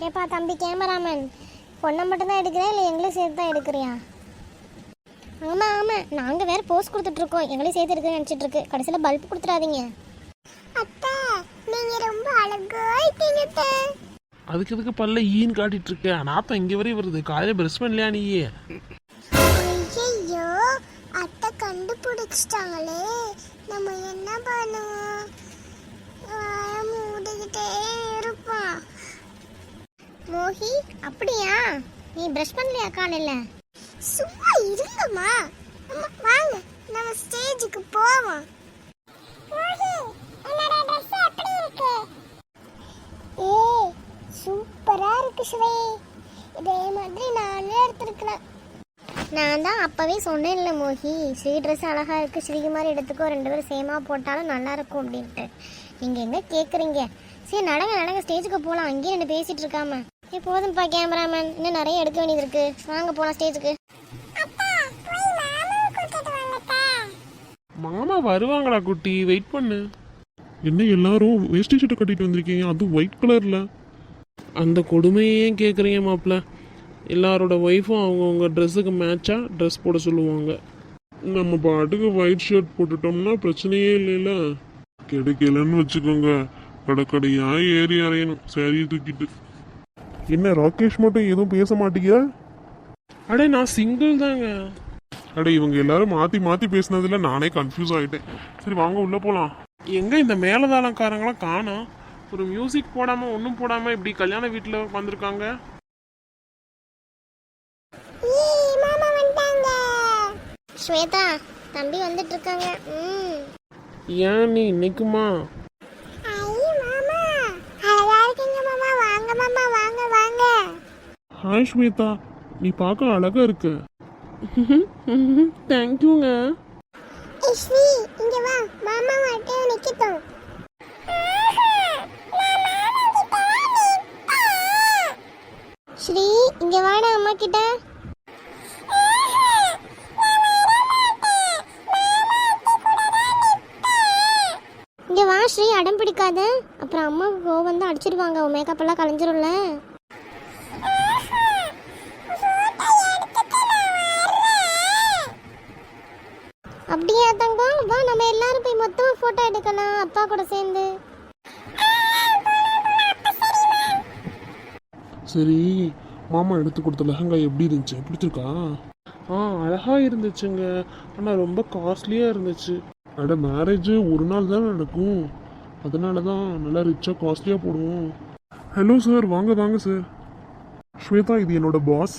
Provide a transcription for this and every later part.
ஏப்பா தம்பி கேமராமேன், பொண்ணை மட்டும்தான் எடுக்கிறியா இல்லை எங்களையும் சேர்த்து தான் எடுக்கிறியா? ஆமாம் ஆமாம், நாங்கள் வேறு போஸ்ட் கொடுத்துட்ருக்கோம், எங்களையும் சேர்த்து எடுக்கிறேன்னு நினச்சிட்டு இருக்கு. கடைசியில் பல்ப் கொடுத்துடாதீங்க. அத்தை நீங்கள் ரொம்ப அழகாயிட்டீங்க. அதுக்கு எதுக்கு பல்ல ஈன்னு காட்டிட்டு இருக்க? நாத்தம் இங்கே வரையும் வருது. காலையில் பிரஷ் பண்ணலையா நீயே? ஐயோ, அத்தை கண்டுபிடிச்சிட்டாங்களே, நம்ம என்ன பண்ணுவோம்? மூடிக்கிட்டே இருப்போம். மோஹி, அப்படியா? நீ பிரஷ் பண்ணலையா காலையில்? சும்மா இருங்கம்மா, வாங்க நம்ம ஸ்டேஜுக்கு போவோம். ஏய் சூப்பரா இருக்கு ஸ்ரீ, இதே மாதிரி நானே எடுத்துருக்கலாம். நான் தான் அப்பவே சொன்னேன்ல மோஹி, ஸ்ரீ ட்ரெஸ் அழகா இருக்கு, ஸ்ரீ மாதிரி எடுத்துக்கோ, 2 பேரும் சேமா போட்டாலும் நல்லா இருக்கும் அப்படின்ட்டு. நீங்க எங்க கேக்குறீங்க? சரி நடங்க நடங்க, ஸ்டேஜுக்கு போகலாம். அங்கேயே என்ன பேசிட்டு இருக்காம. போதும்ப்பா கேமராமேன், இன்னும் நிறைய எடுக்க வேண்டியது இருக்கு. வாங்க போலாம் ஸ்டேஜுக்கு. மாமா வருவாங்களா குட்டி? வெயிட் பண்ணு. என்ன எல்லாரும் வேஷ்டி ஷர்ட்டை கட்டிட்டு வந்திருக்கீங்க, அதுவும் ஒயிட் கலர்ல? அந்த கொடுமையே கேட்குறீங்க மாப்பிள்ள. எல்லாரோட ஒய்ஃபும் அவங்கவுங்க ட்ரெஸ்ஸுக்கு மேட்சாக ட்ரெஸ் போட சொல்லுவாங்க. நம்ம பாட்டுக்கு ஒயிட் ஷர்ட் போட்டுட்டோம்னா பிரச்சனையே இல்லைல்ல. கிடைக்கலன்னு வச்சுக்கோங்க, கடைக்கடையா ஏறி அறையணும் சேரீயை தூக்கிட்டு. என்ன ராகேஷ் மட்டும் எதுவும் பேச மாட்டீங்க? அடே நான் சிங்கிள் தாங்க. அடே இவங்க எல்லாரும் மாற்றி மாற்றி பேசினதுல நானே கன்ஃபியூஸ் ஆகிட்டேன். சரி வாங்க உள்ளே போகலாம். எங்கே இந்த மேலதாளக்காரங்களாம் காணோம்? ஒரு மியூசிக் போடாமல் ஒன்றும் போடாமல் இப்படி கல்யாண வீட்டில் வந்திருக்காங்க. ஸ்வேதா தம்பி வந்துட்டு இருக்காங்க. ஏன் நீ இன்னைக்குமா? ஹாய் ஸ்வேதா, நீ பார்க்க அழகா இருக்க. தேங்க்யூங்க. ஸ்ரீ இங்க வா, மாமா வாட்டே நிக்கட்டும். ஸ்ரீ இங்க வாடா அம்மா கிட்ட. இங்க வா ஸ்ரீ, அடம் பிடிக்காத, அப்புறம் அம்மாவுக்கு கோவம் வந்து அடிச்சிடுவாங்க, உன் மேக்கப் எல்லாம் கலைஞ்சிரும்ல. அப்படியா தங்கம்? வா நம்ம எல்லாரும் போய் மொத்தமா போட்டோ எடுக்கலாம் அப்பா கூட சேர்ந்து. சரி மாமா எடுத்து கொடுத்த லெஹங்கா எப்படி இருந்துச்சு? பிடிச்சிருக்கா? அழகா இருந்துச்சுங்க, ஆனால் ரொம்ப காஸ்ட்லியாக இருந்துச்சு. அட மேரேஜ் ஒரு நாள் தானே நடக்கும், அதனால தான் நல்லா ரிச்சாக காஸ்ட்லியாக போடுவோம். ஹலோ சார், வாங்க வாங்க சார். ஸ்வேதா இது என்னோட பாஸ்.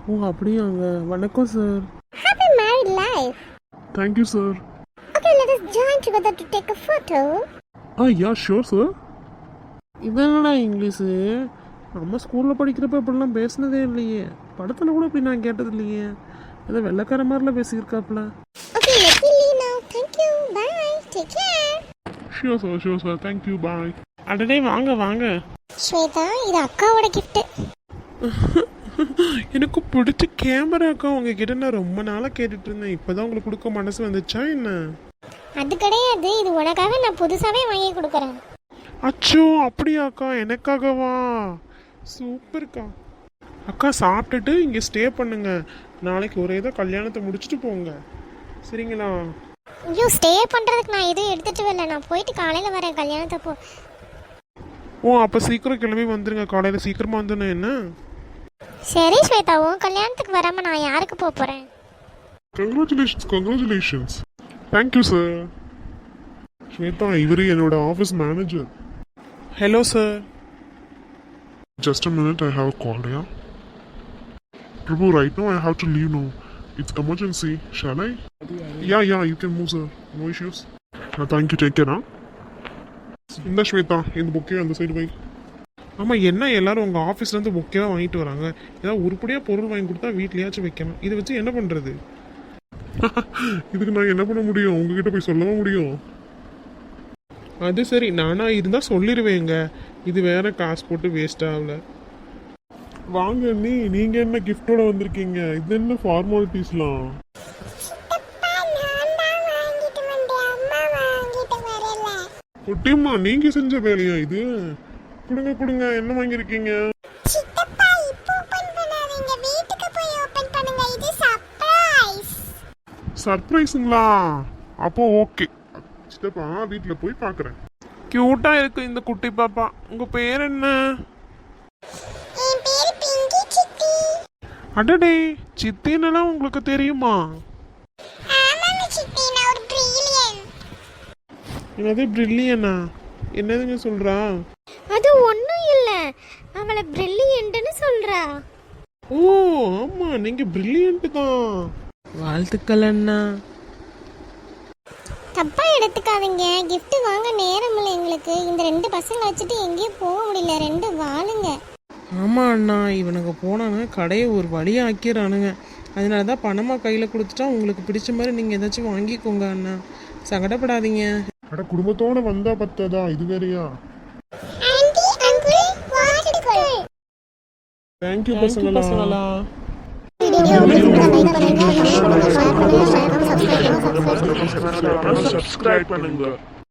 ஓ அப்படியாங்க, வணக்கம் sir. Happy married life. Thank you sir. Okay, let us join together to take a photo. Yeah sure sir. இதென்னடா இங்கிலீஷு? நம்ம ஸ்கூலில் படிக்கிறப்ப இப்படிலாம் பேசினதே இல்லையே, படத்தில் கூட இப்படி நான் கேட்டது இல்லையே. ஏதோ வெள்ளைக்கார மாதிரிலாம் பேசியிருக்காப்புல. Okay, let me leave now. Thank you. Bye. Take care. Sure sir, thank you, bye. அடடே வாங்க வாங்க. ஸ்வேதா இது அக்காவோட gift. எனக்கு பிடிச்ச கேமராக்கா உங்ககிட்ட நான் ரொம்ப நாளாக கேட்டுட்டு இருந்தேன். இப்போதான் உங்களுக்கு கொடுக்க மனசு வந்துச்சா என்ன? அது கிடையாது, இது உனக்காக நான் புதுசாவே வாங்கி கொடுக்குறேன். அச்சோ அப்படியாக்கா, எனக்காகவா? சூப்பர்க்கா. அக்கா சாப்பிட்டுட்டு இங்கே ஸ்டே பண்ணுங்க, நாளைக்கு ஒரே தான் கல்யாணத்தை முடிச்சுட்டு போங்க, சரிங்களா? ஐயோ ஸ்டே பண்ணுறதுக்கு நான் எதுவும் எடுத்துகிட்டு வரல, நான் போயிட்டு காலையில் வரேன் கல்யாணத்தை போ. ஓ அப்போ சீக்கிரம் கிளம்பி வந்துடுங்க, காலையில் சீக்கிரமாக வந்துடணும் என்ன? சரி ஸ்வேதா, உன் கல்யாணத்துக்கு வராமல் நான் யாருக்கு போக போகிறேன்? கங்க்ராச்சுலேஷன்ஸ். Thank you sir. ஸ்வேதா இவர் என்னோட office manager. Hello sir. Just a minute, I have a call, yeah? Prabhu, right now I have to leave now. It's emergency. Shall I? Yeah, you can move, sir. No issues. Thank you, take care, huh? இந்த ஸ்வேதா இந்த புக்கே அந்த side போய். ஆமாம் என்ன எல்லாரும் உங்கள் ஆஃபீஸ்லேருந்து புக்கேவாக வாங்கிட்டு வராங்க, ஏதாவது உருப்படியாக பொருள் வாங்கி கொடுத்தா வீட்லையாச்சும் வைக்கணும், இதை வச்சு என்ன பண்ணுறது? இதுக்கு நான் என்ன பண்ண முடியும், உங்ககிட்ட போய் சொல்லவும் முடியும்? அது சரி, நானா இருந்தால் சொல்லிடுவேங்க, இது வேற காசு போட்டு வேஸ்ட் ஆகல. வாங்க நீங்க என்ன கிஃப்டோட வந்திருக்கீங்க? இது என்ன ஃபார்மாலிட்டிஸ்லாம்? குட்டிம்மா நீங்க செஞ்ச வேலையா இது? கொடுங்க கொடுங்க, என்ன வாங்கியிருக்கீங்க? சித்தப்பா இப்போ ஓபன் பண்ணாதீங்க, வீட்டுக்கு போய் ஓபன் பண்ணுங்க, இது சர்ப்ரைஸ். சர்ப்ரைஸுங்களா? அப்போ ஓகே, சித்தப்பா வீட்டில் போய் பார்க்குறேன். க்யூட்டாக இருக்கு இந்த குட்டி பாப்பா. உங்கள் பேர் என்ன? என் பேரு பிங்கி சித்தி. அடடே, சித்தின்னெல்லாம் உங்களுக்கு தெரியுமா? ஆமாங்க சித்தி, நான் ஒரு பிரில்லியன். என்னது பிரில்லியனா? என்னதுங்க சொல்கிறா? அது ஒண்ணும் இல்ல, அவளை பிரில்லியன்ட்னு சொல்றா. ஓ ஆமாம், நீங்கள் பிரில்லியன்ட்டு தான். வாழ்த்துக்கள் அண்ணா. தப்பா எடுத்துக்காதீங்க, gift வாங்க நேரம் இல்லை எங்களுக்கு. இந்த 2 பசங்க வச்சுட்டு எங்கேயும் போக முடியல, 2 வாளுங்க. ஆமாம் அண்ணா, இவனுங்க போனாங்க கடையை ஒரு வழியாக ஆக்கிடுறானுங்க. அதனால தான் பணமாக கையில் கொடுத்துட்டா உங்களுக்கு பிடிச்ச மாதிரி நீங்கள் ஏதாச்சும் வாங்கிக்கோங்க அண்ணா, சங்கடப்படாதீங்க. அட குடும்பத்தோட வந்தா பத்தாதா, இது வேறையா? ஆன்ட்டி அங்கிள் வாழ்த்துக்கள். தேங்க்யூ தேங்க்யூ பசங்களா. பசங்களா. வீடியோ உங்களுக்கு லைக் பண்ணுங்க, ஷேர் பண்ணுங்க, சப்ஸ்கிரைப் பண்ணுங்க. சப்ஸ்கிரைப் பண்ணுங்க.